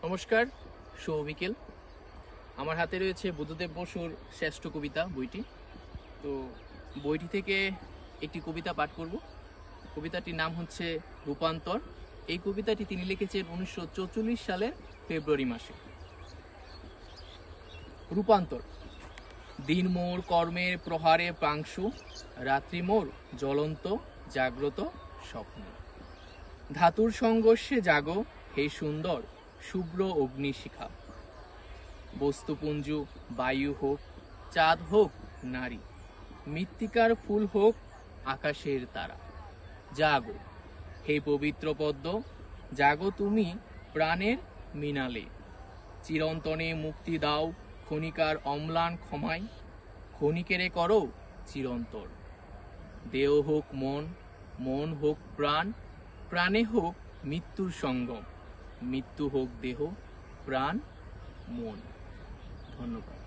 নমস্কার, শুভ বিকেল। আমার হাতে রয়েছে বুদ্ধদেব বসুর শ্রেষ্ঠ কবিতা বইটি। তো বইটি থেকে একটি কবিতা পাঠ করব। কবিতাটির নাম হচ্ছে রূপান্তর। এই কবিতাটি তিনি লিখেছেন 1944 সালের ফেব্রুয়ারি মাসে। রূপান্তর। দিন মোর কর্মের প্রহারে প্রাংশু, রাত্রি মোর জ্বলন্ত জাগ্রত স্বপ্ন। ধাতুর সংঘর্ষে জাগো হে সুন্দর শুভ্র অগ্নিশিখা। বস্তুপুঞ্জু বায়ু হোক, চাঁদ হোক নারী, মৃত্তিকার ফুল হোক আকাশের তারা। জাগো হে পবিত্র পদ্ম, জাগো তুমি প্রাণের মিনালে। চিরন্তনে মুক্তি দাও ক্ষণিকার অম্লান ক্ষমায়, ক্ষণিকেরে করো চিরন্তর। দেহ হোক মন, মন হোক প্রাণ, প্রাণে হোক মৃত্যুর সঙ্গম, মৃত্যু হোক দেহ, প্রাণ মন। ধন্যবাদ।